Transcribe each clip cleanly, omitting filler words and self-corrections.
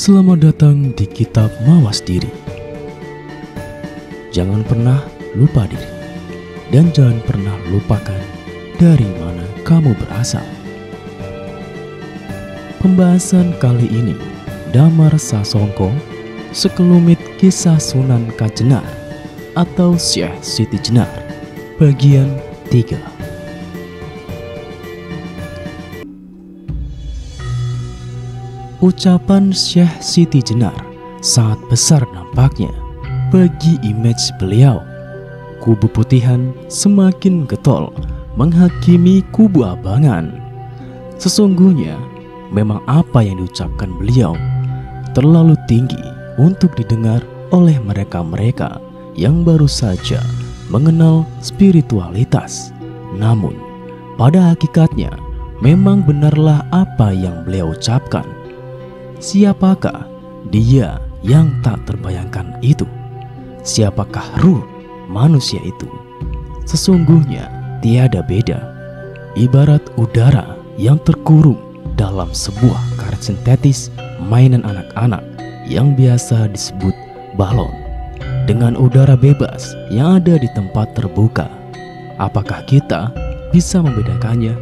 Selamat datang di Kitab Mawas Diri. Jangan pernah lupa diri, dan jangan pernah lupakan dari mana kamu berasal. Pembahasan kali ini, Damar Sasongko, sekelumit kisah Sunan Kajenar atau Syekh Siti Jenar, bagian 3. Ucapan Syekh Siti Jenar sangat besar dampaknya bagi image beliau. Kubu putihan semakin getol menghakimi kubu abangan. Sesungguhnya memang apa yang diucapkan beliau terlalu tinggi untuk didengar oleh mereka-mereka yang baru saja mengenal spiritualitas. Namun pada hakikatnya memang benarlah apa yang beliau ucapkan. Siapakah dia yang tak terbayangkan itu? Siapakah ruh manusia itu? Sesungguhnya tiada beda, ibarat udara yang terkurung dalam sebuah karet sintetis mainan anak-anak yang biasa disebut balon, dengan udara bebas yang ada di tempat terbuka. Apakah kita bisa membedakannya?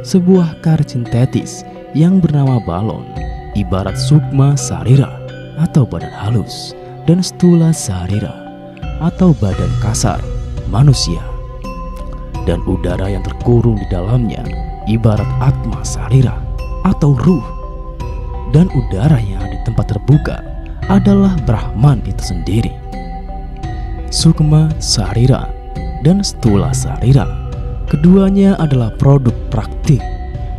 Sebuah karet sintetis yang bernama balon ibarat sukma sarira atau badan halus, dan stula sarira atau badan kasar manusia. Dan udara yang terkurung di dalamnya ibarat atma sarira atau ruh. Dan udara yang di tempat terbuka adalah Brahman itu sendiri. Sukma sarira dan stula sarira, keduanya adalah produk praktik,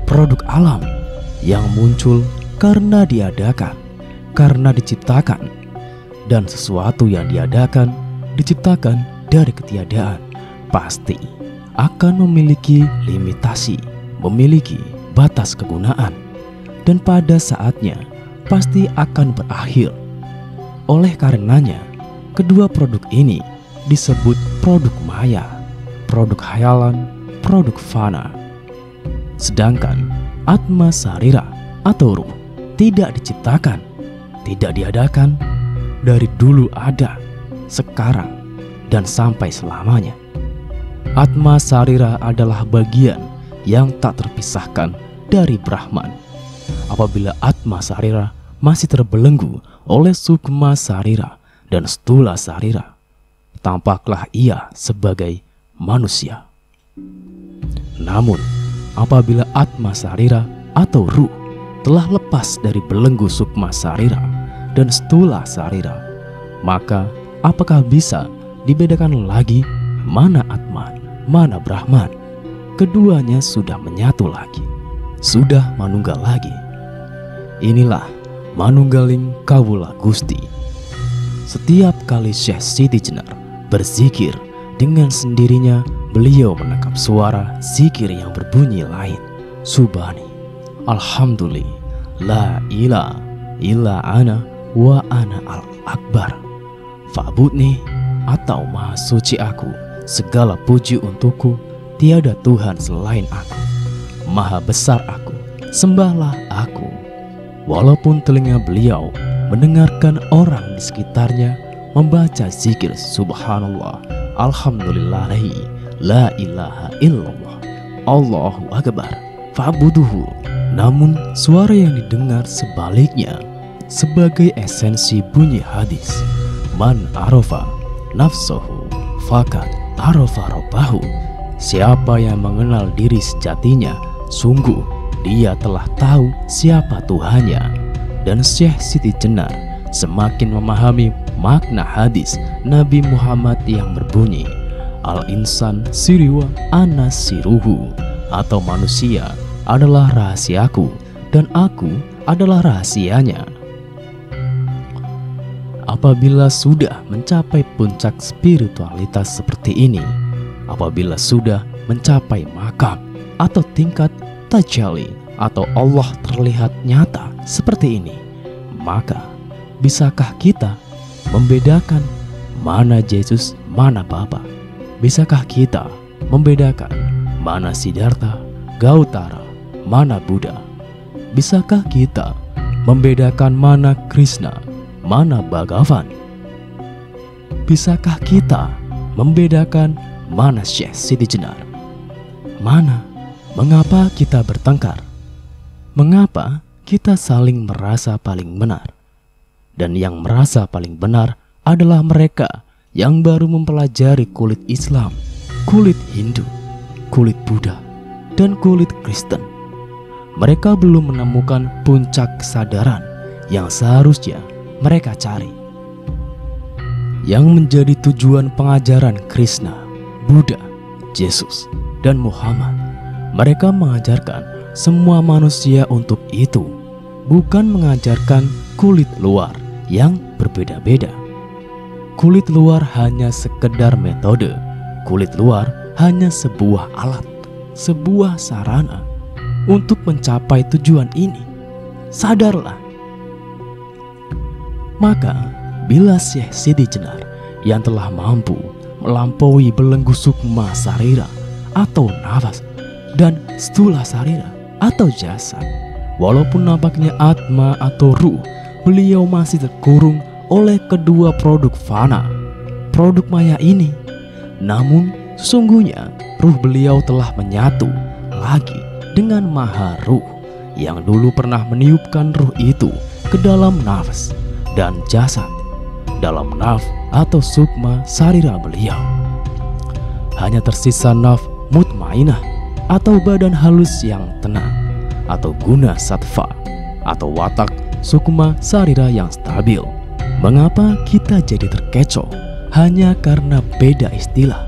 produk alam yang muncul karena diadakan, karena diciptakan. Dan sesuatu yang diadakan, diciptakan dari ketiadaan, pasti akan memiliki limitasi, memiliki batas kegunaan, dan pada saatnya pasti akan berakhir. Oleh karenanya, kedua produk ini disebut produk maya, produk khayalan, produk fana. Sedangkan atma sarira atau ruh tidak diciptakan, tidak diadakan, dari dulu ada, sekarang, dan sampai selamanya. Atma sarira adalah bagian yang tak terpisahkan dari Brahman. Apabila atma sarira masih terbelenggu oleh sukma sarira dan stula sarira, tampaklah ia sebagai manusia. Namun apabila atma sarira atau ruh telah lepas dari belenggu sukma sarira dan stula sarira, maka apakah bisa dibedakan lagi mana atman, mana Brahman? Keduanya sudah menyatu lagi, sudah manunggal lagi. Inilah manunggaling kawula Gusti. Setiap kali Syekh Siti Jenar berzikir, dengan sendirinya beliau menangkap suara zikir yang berbunyi lain. Subhani, alhamdulillah, la ilaha illa ana wa ana al-akbar. Fa'budni atau maha suci aku, segala puji untukku, tiada Tuhan selain aku. Maha besar aku, sembahlah aku. Walaupun telinga beliau mendengarkan orang di sekitarnya membaca zikir subhanallah, alhamdulillahi, la ilaha illallah, Allahu akbar, fa'buduhu. Namun suara yang didengar sebaliknya, sebagai esensi bunyi hadis, man arofa nafsohu fakat arofa robbahu. Siapa yang mengenal diri sejatinya, sungguh dia telah tahu siapa Tuhannya. Dan Syekh Siti Jenar semakin memahami makna hadis Nabi Muhammad yang berbunyi, al-insan siriwa ana siruhu, atau manusia adalah rahasiaku dan aku adalah rahasianya. Apabila sudah mencapai puncak spiritualitas seperti ini, apabila sudah mencapai makam atau tingkat tajalli atau Allah terlihat nyata seperti ini, maka bisakah kita membedakan mana Yesus, mana Bapa? Bisakah kita membedakan mana Siddhartha, Gautara, mana Buddha? Bisakah kita membedakan mana Krishna, mana Bhagavan? Bisakah kita membedakan mana Syekh Siti Jenar? Mana? Mengapa kita bertengkar? Mengapa kita saling merasa paling benar? Dan yang merasa paling benar adalah mereka yang baru mempelajari kulit Islam, kulit Hindu, kulit Buddha, dan kulit Kristen. Mereka belum menemukan puncak kesadaran yang seharusnya mereka cari. Yang menjadi tujuan pengajaran Krishna, Buddha, Yesus, dan Muhammad. Mereka mengajarkan semua manusia untuk itu, bukan mengajarkan kulit luar yang berbeda-beda. Kulit luar hanya sekedar metode. Kulit luar hanya sebuah alat, sebuah sarana untuk mencapai tujuan ini. Sadarlah. Maka, bila Syekh Siti Jenar yang telah mampu melampaui belenggu sukma sarira atau nafas dan stula sarira atau jasad, walaupun nampaknya atma atau ruh, beliau masih terkurung oleh kedua produk fana, produk maya ini. Namun sesungguhnya ruh beliau telah menyatu lagi dengan maha ruh yang dulu pernah meniupkan ruh itu ke dalam nafas dan jasad, dalam naf atau sukma sarira beliau. Hanya tersisa naf mutmainah atau badan halus yang tenang, atau guna sattva atau watak sukma sarira yang stabil. Mengapa kita jadi terkecoh hanya karena beda istilah?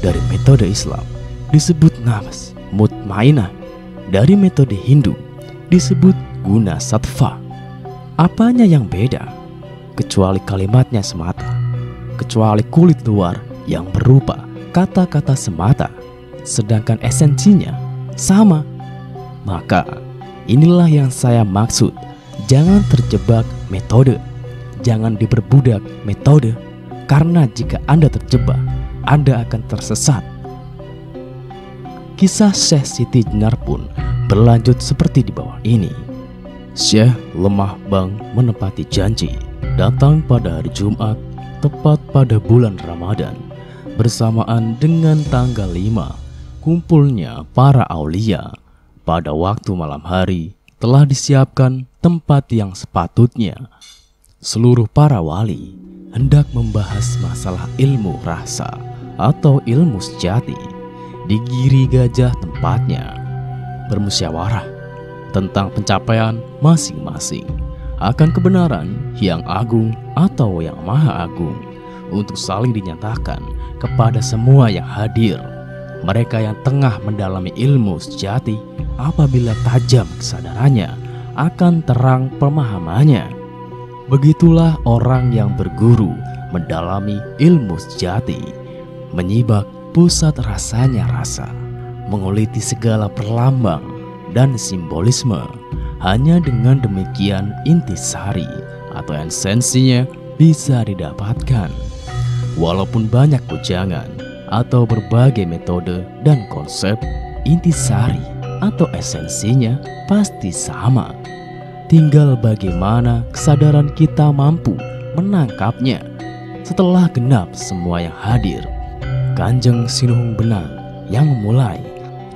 Dari metode Islam disebut nafas mutmainah, dari metode Hindu disebut guna sattva. Apanya yang beda? Kecuali kalimatnya semata, kecuali kulit luar yang berupa kata-kata semata, sedangkan esensinya sama. Maka inilah yang saya maksud, jangan terjebak metode. Jangan diperbudak metode, karena jika Anda terjebak, Anda akan tersesat. Kisah Syekh Siti Jenar pun berlanjut seperti di bawah ini. Syekh lemah bang menepati janji, datang pada hari Jumat, tepat pada bulan Ramadan, bersamaan dengan tanggal 5, kumpulnya para aulia. Pada waktu malam hari, telah disiapkan tempat yang sepatutnya. Seluruh para wali hendak membahas masalah ilmu rasa atau ilmu sejati di Giri Gajah tempatnya, bermusyawarah tentang pencapaian masing-masing akan kebenaran yang agung atau yang maha agung untuk saling dinyatakan kepada semua yang hadir. Mereka yang tengah mendalami ilmu sejati, apabila tajam kesadarannya, akan terang pemahamannya. Begitulah orang yang berguru mendalami ilmu sejati, menyibak pusat rasanya rasa, menguliti segala perlambang dan simbolisme. Hanya dengan demikian intisari atau esensinya bisa didapatkan. Walaupun banyak bujangan atau berbagai metode dan konsep, intisari atau esensinya pasti sama. Tinggal bagaimana kesadaran kita mampu menangkapnya. Setelah genap semua yang hadir, Kanjeng Sinuhun Benang yang memulai,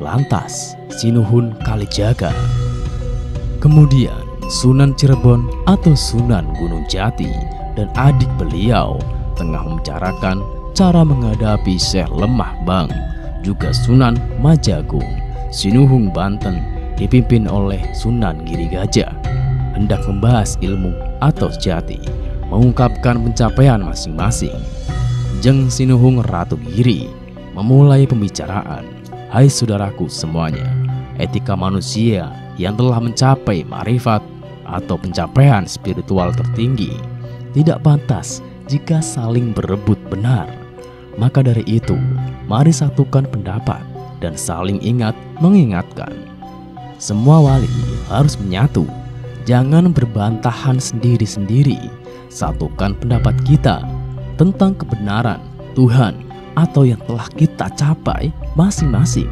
lantas Sinuhun Kalijaga, kemudian Sunan Cirebon atau Sunan Gunung Jati dan adik beliau tengah membicarakan cara menghadapi Syekh Lemah Bang, juga Sunan Majagung. Sinuhun Banten dipimpin oleh Sunan Giri Gajah hendak membahas ilmu atau sejati, mengungkapkan pencapaian masing-masing. Jeng Sinuhun Ratu Giri memulai pembicaraan. Hai saudaraku semuanya, etika manusia yang telah mencapai ma'rifat atau pencapaian spiritual tertinggi tidak pantas jika saling berebut benar. Maka dari itu, mari satukan pendapat dan saling ingat mengingatkan. Semua wali harus menyatu, jangan berbantahan sendiri-sendiri. Satukan pendapat kita tentang kebenaran Tuhan atau yang telah kita capai masing-masing.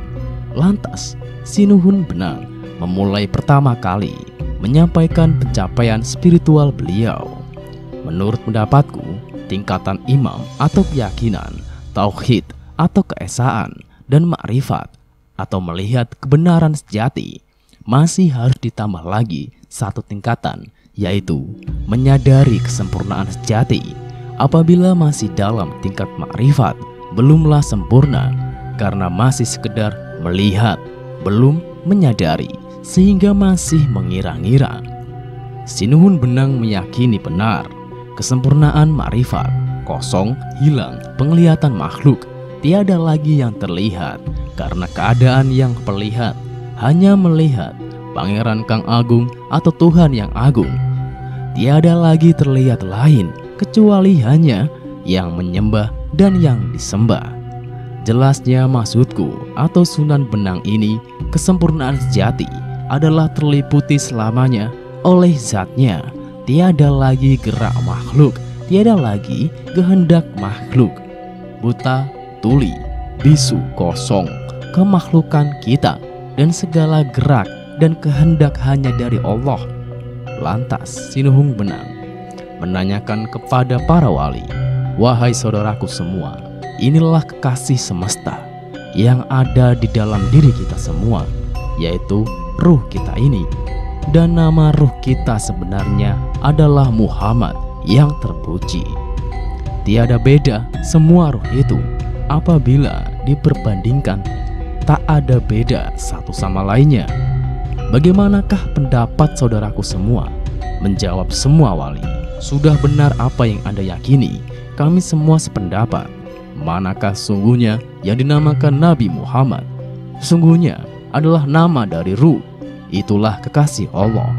Lantas Sinuhun Benang memulai pertama kali menyampaikan pencapaian spiritual beliau. Menurut pendapatku, tingkatan imam atau keyakinan, tauhid atau keesaan, dan makrifat atau melihat kebenaran sejati masih harus ditambah lagi satu tingkatan, yaitu menyadari kesempurnaan sejati. Apabila masih dalam tingkat makrifat, belumlah sempurna karena masih sekedar melihat, belum menyadari, sehingga masih mengira-ngira. Sinuhun Benang meyakini benar kesempurnaan makrifat, kosong, hilang penglihatan makhluk, tiada lagi yang terlihat karena keadaan yang perlihat hanya melihat Pangeran Kang Agung atau Tuhan yang agung. Tiada lagi terlihat lain kecuali hanya yang menyembah dan yang disembah. Jelasnya maksudku atau Sunan Benang ini, kesempurnaan sejati adalah terliputi selamanya oleh zatnya. Tiada lagi gerak makhluk, tiada lagi kehendak makhluk. Buta, tuli, bisu, kosong, kemakhlukan kita dan segala gerak dan kehendak hanya dari Allah. Lantas Sinuhun Benang menanyakan kepada para wali, "Wahai saudaraku semua, inilah kekasih semesta yang ada di dalam diri kita semua, yaitu ruh kita ini. Dan nama ruh kita sebenarnya adalah Muhammad yang terpuji. Tiada beda semua ruh itu apabila diperbandingkan, tak ada beda satu sama lainnya. Bagaimanakah pendapat saudaraku semua?" Menjawab semua wali, "Sudah benar apa yang Anda yakini, kami semua sependapat. Manakah sungguhnya yang dinamakan Nabi Muhammad? Sungguhnya adalah nama dari ruh, itulah kekasih Allah.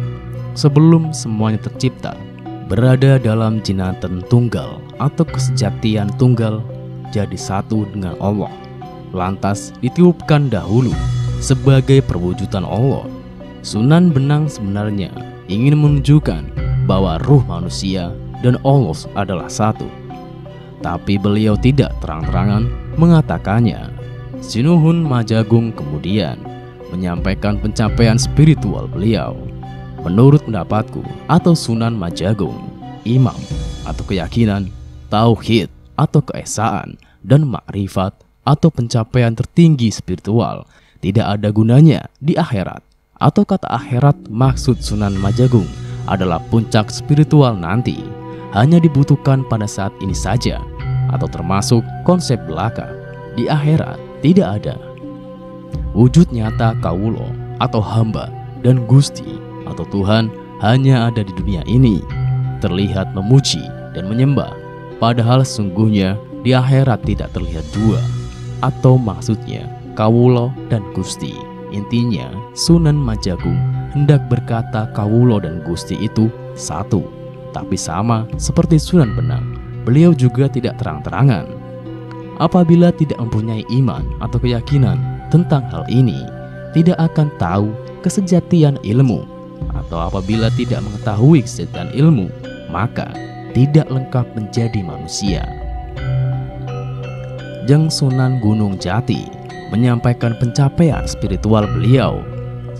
Sebelum semuanya tercipta, berada dalam jinatan tunggal atau kesejatian tunggal, jadi satu dengan Allah. Lantas ditiupkan dahulu sebagai perwujudan Allah." Sunan Benang sebenarnya ingin menunjukkan bahwa ruh manusia dan Allah adalah satu, tapi beliau tidak terang-terangan mengatakannya. Sinuhun Majagung kemudian menyampaikan pencapaian spiritual beliau. Menurut pendapatku atau Sunan Majagung, imam atau keyakinan, tauhid atau keesaan, dan makrifat atau pencapaian tertinggi spiritual tidak ada gunanya di akhirat. Atau kata akhirat maksud Sunan Majagung adalah puncak spiritual nanti, hanya dibutuhkan pada saat ini saja, atau termasuk konsep belaka. Di akhirat tidak ada. Wujud nyata kawulo atau hamba dan Gusti atau Tuhan hanya ada di dunia ini, terlihat memuji dan menyembah, padahal sungguhnya di akhirat tidak terlihat dua, atau maksudnya kawulo dan Gusti. Intinya Sunan Majagung hendak berkata kawulo dan Gusti itu satu, tapi sama seperti Sunan Benang, beliau juga tidak terang-terangan. Apabila tidak mempunyai iman atau keyakinan tentang hal ini, tidak akan tahu kesejatian ilmu, atau apabila tidak mengetahui kesejatian ilmu, maka tidak lengkap menjadi manusia. Jeng Sunan Gunung Jati menyampaikan pencapaian spiritual beliau.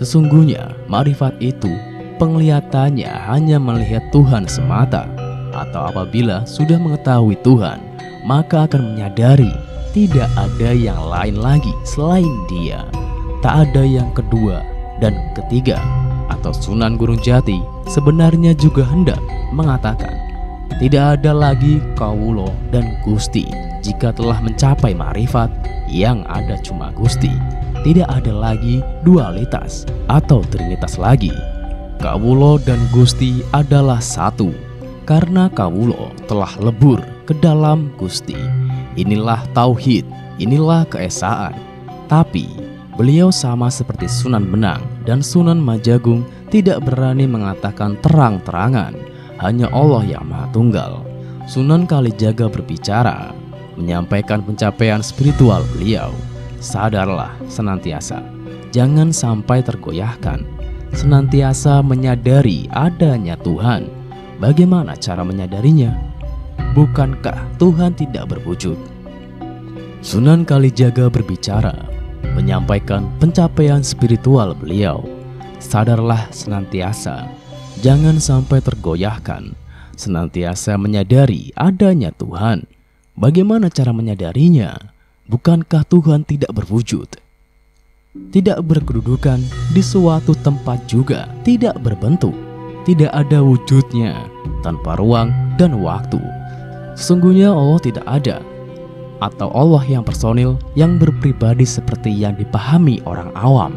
Sesungguhnya makrifat itu penglihatannya hanya melihat Tuhan semata, atau apabila sudah mengetahui Tuhan, maka akan menyadari tidak ada yang lain lagi selain Dia. Tak ada yang kedua dan ketiga. Atau Sunan Gunung Jati sebenarnya juga hendak mengatakan tidak ada lagi kawulo dan Gusti. Jika telah mencapai makrifat, yang ada cuma Gusti. Tidak ada lagi dualitas atau trinitas lagi. Kawulo dan Gusti adalah satu, karena kawulo telah lebur ke dalam Gusti. Inilah tauhid, inilah keesaan. Tapi beliau sama seperti Sunan Benang dan Sunan Majagung tidak berani mengatakan terang-terangan hanya Allah yang Maha Tunggal. Sunan Kalijaga berbicara, menyampaikan pencapaian spiritual beliau. Sadarlah senantiasa, jangan sampai tergoyahkan. Senantiasa menyadari adanya Tuhan. Bagaimana cara menyadarinya? Bukankah Tuhan tidak berwujud? Sunan Kalijaga berbicara, menyampaikan pencapaian spiritual beliau. sadarlah senantiasa, jangan sampai tergoyahkan, senantiasa menyadari adanya Tuhan. Bagaimana cara menyadarinya? Bukankah Tuhan tidak berwujud, tidak berkedudukan di suatu tempat juga, tidak berbentuk, tidak ada wujudnya, tanpa ruang dan waktu? Sesungguhnya Allah tidak ada, atau Allah yang personil yang berpribadi seperti yang dipahami orang awam.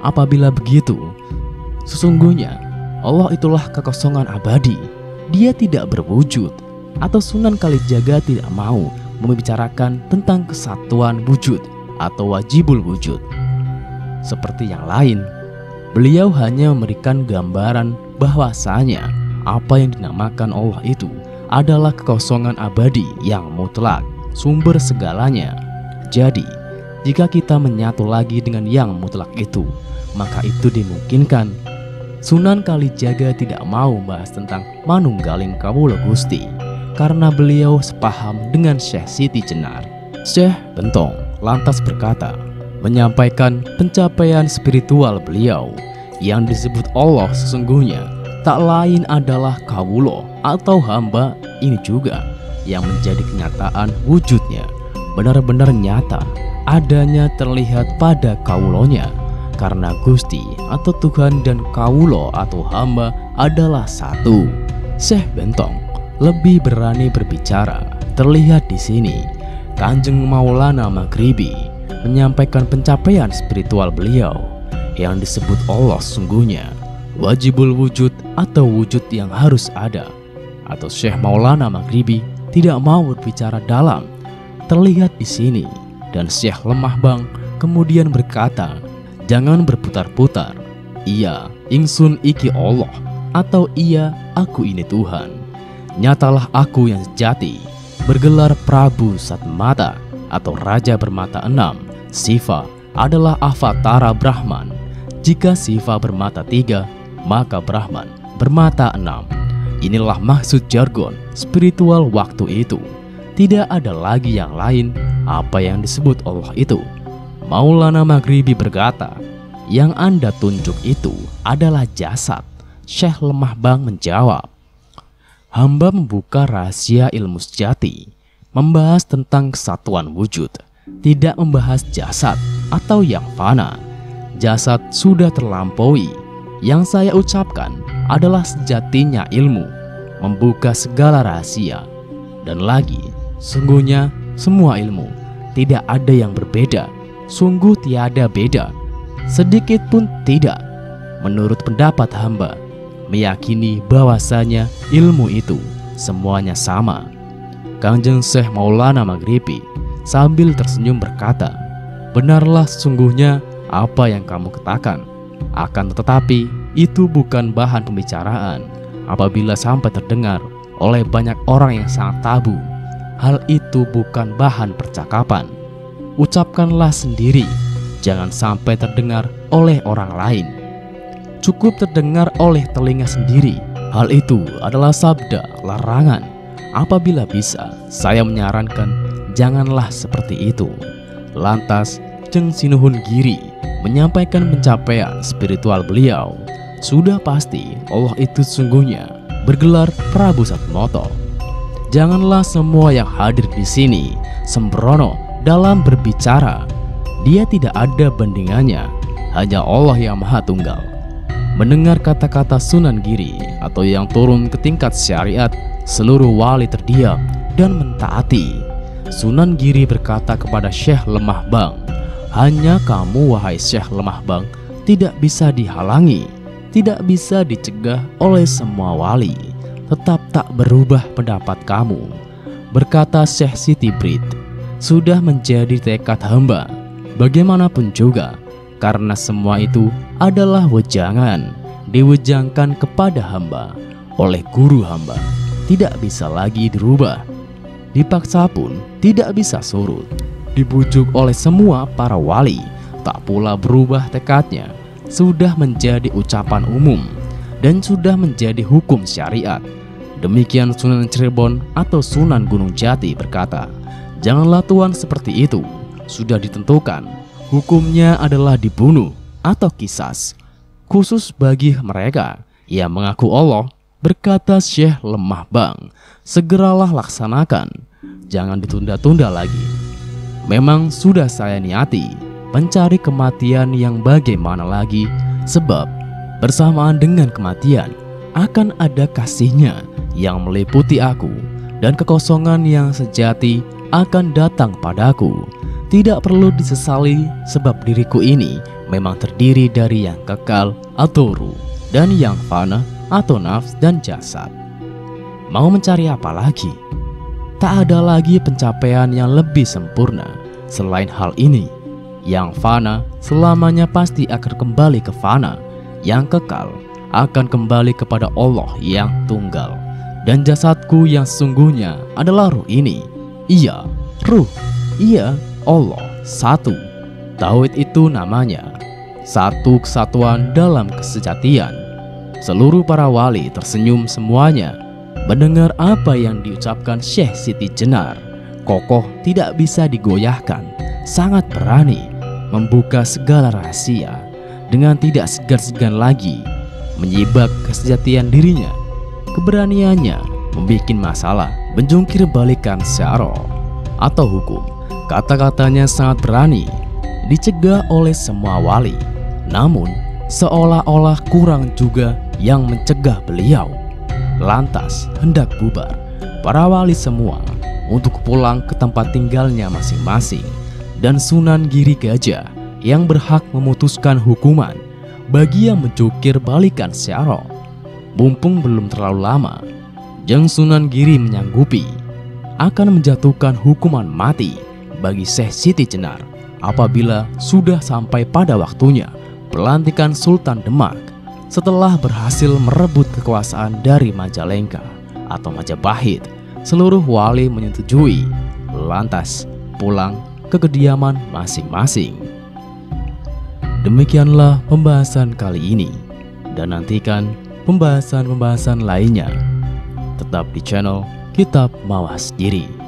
Apabila begitu, sesungguhnya Allah itulah kekosongan abadi. Dia tidak berwujud, atau Sunan Kalijaga tidak mau membicarakan tentang kesatuan wujud atau wajibul wujud. Seperti yang lain, beliau hanya memberikan gambaran bahwasanya apa yang dinamakan Allah itu adalah kekosongan abadi yang mutlak, sumber segalanya. Jadi, jika kita menyatu lagi dengan yang mutlak itu, maka itu dimungkinkan. Sunan Kalijaga tidak mau membahas tentang manunggaling kawula Gusti, karena beliau sepaham dengan Syekh Siti Jenar. Syekh Bentong lantas berkata, menyampaikan pencapaian spiritual beliau yang disebut Allah sesungguhnya tak lain adalah kawula atau hamba ini juga yang menjadi kenyataan wujudnya, benar-benar nyata, adanya terlihat pada kawulonya, karena Gusti atau Tuhan dan kawulo atau hamba adalah satu. Syekh Bentong lebih berani berbicara. Terlihat di sini, Kanjeng Maulana Maghribi menyampaikan pencapaian spiritual beliau yang disebut Allah sungguhnya, wajibul wujud atau wujud yang harus ada. Atau Syekh Maulana Maghribi tidak mau berbicara dalam. Terlihat di sini, dan Syekh Lemah Bang kemudian berkata, jangan berputar-putar. Iya, ingsun iki Allah, atau iya, aku ini Tuhan. Nyatalah aku yang sejati, bergelar Prabu Satmata atau Raja bermata 6. Siva adalah avatara Brahman. Jika Siva bermata 3, maka Brahman bermata 6. Inilah maksud jargon spiritual waktu itu. Tidak ada lagi yang lain apa yang disebut Allah itu. Maulana Maghribi berkata, yang Anda tunjuk itu adalah jasad. Syekh Lemah Bang menjawab, hamba membuka rahasia ilmu sejati, membahas tentang kesatuan wujud, tidak membahas jasad atau yang fana. Jasad sudah terlampaui. Yang saya ucapkan adalah sejatinya ilmu, membuka segala rahasia. Dan lagi, sungguhnya semua ilmu, tidak ada yang berbeda, sungguh tiada beda, sedikit pun tidak. Menurut pendapat hamba, meyakini bahwasanya ilmu itu semuanya sama. Kanjeng Syekh Maulana Maghribi sambil tersenyum berkata, benarlah sesungguhnya apa yang kamu katakan. Akan tetapi itu bukan bahan pembicaraan apabila sampai terdengar oleh banyak orang yang sangat tabu. Hal itu bukan bahan percakapan. Ucapkanlah sendiri, jangan sampai terdengar oleh orang lain. Cukup terdengar oleh telinga sendiri. Hal itu adalah sabda larangan. Apabila bisa, saya menyarankan janganlah seperti itu. Lantas Jeng Sinuhun Giri menyampaikan pencapaian spiritual beliau. Sudah pasti Allah itu sungguhnya bergelar Prabu Satmoto. Janganlah semua yang hadir di sini sembrono dalam berbicara. Dia tidak ada bandingannya, hanya Allah yang Maha Tunggal. Mendengar kata-kata Sunan Giri atau yang turun ke tingkat syariat, seluruh wali terdiam dan mentaati. Sunan Giri berkata kepada Syekh Lemah Bang, hanya kamu wahai Syekh Lemah Bang tidak bisa dihalangi, tidak bisa dicegah oleh semua wali. Tetap tak berubah pendapat kamu. Berkata Syekh Siti Brit, sudah menjadi tekad hamba. Bagaimanapun juga, karena semua itu adalah wejangan, diwejangkan kepada hamba oleh guru hamba, tidak bisa lagi dirubah. Dipaksa pun tidak bisa surut. Dibujuk oleh semua para wali, tak pula berubah tekadnya. Sudah menjadi ucapan umum dan sudah menjadi hukum syariat. Demikian Sunan Cirebon atau Sunan Gunung Jati berkata, janganlah tuan seperti itu. Sudah ditentukan, hukumnya adalah dibunuh atau kisas. khusus bagi mereka yang mengaku Allah. Berkata Syekh Lemah Bang, segeralah laksanakan, jangan ditunda-tunda lagi. Memang sudah saya niati mencari kematian yang bagaimana lagi, sebab bersamaan dengan kematian akan ada kasihnya yang meliputi aku, dan kekosongan yang sejati akan datang padaku. Tidak perlu disesali, sebab diriku ini memang terdiri dari yang kekal atau ruh, dan yang fana atau nafs dan jasad. Mau mencari apa lagi? Tak ada lagi pencapaian yang lebih sempurna selain hal ini. Yang fana selamanya pasti akan kembali ke fana, yang kekal akan kembali kepada Allah yang tunggal. Dan jasadku yang sesungguhnya adalah ruh ini. Iya, ruh. Iya, Allah satu. Tauhid itu namanya. Satu kesatuan dalam kesejatian. Seluruh para wali tersenyum semuanya mendengar apa yang diucapkan Syekh Siti Jenar. Kokoh, tidak bisa digoyahkan, sangat berani membuka segala rahasia dengan tidak segan-segan lagi menyibak kesejatian dirinya. Keberaniannya membuat masalah, menjungkir balikan syara atau hukum. Kata-katanya sangat berani, dicegah oleh semua wali. Namun seolah-olah kurang juga yang mencegah beliau. Lantas hendak bubar para wali semua untuk pulang ke tempat tinggalnya masing-masing. Dan Sunan Giri Gajah yang berhak memutuskan hukuman bagi yang mencukir balikan syara. Mumpung belum terlalu lama, Jeng Sunan Giri menyanggupi akan menjatuhkan hukuman mati bagi Syekh Siti Jenar apabila sudah sampai pada waktunya pelantikan Sultan Demak. Setelah berhasil merebut kekuasaan dari Majalengka atau Majapahit, seluruh wali menyetujui, lantas pulang ke kediaman masing-masing. Demikianlah pembahasan kali ini, dan nantikan pembahasan-pembahasan lainnya. Tetap di channel Kitab Mawas Diri.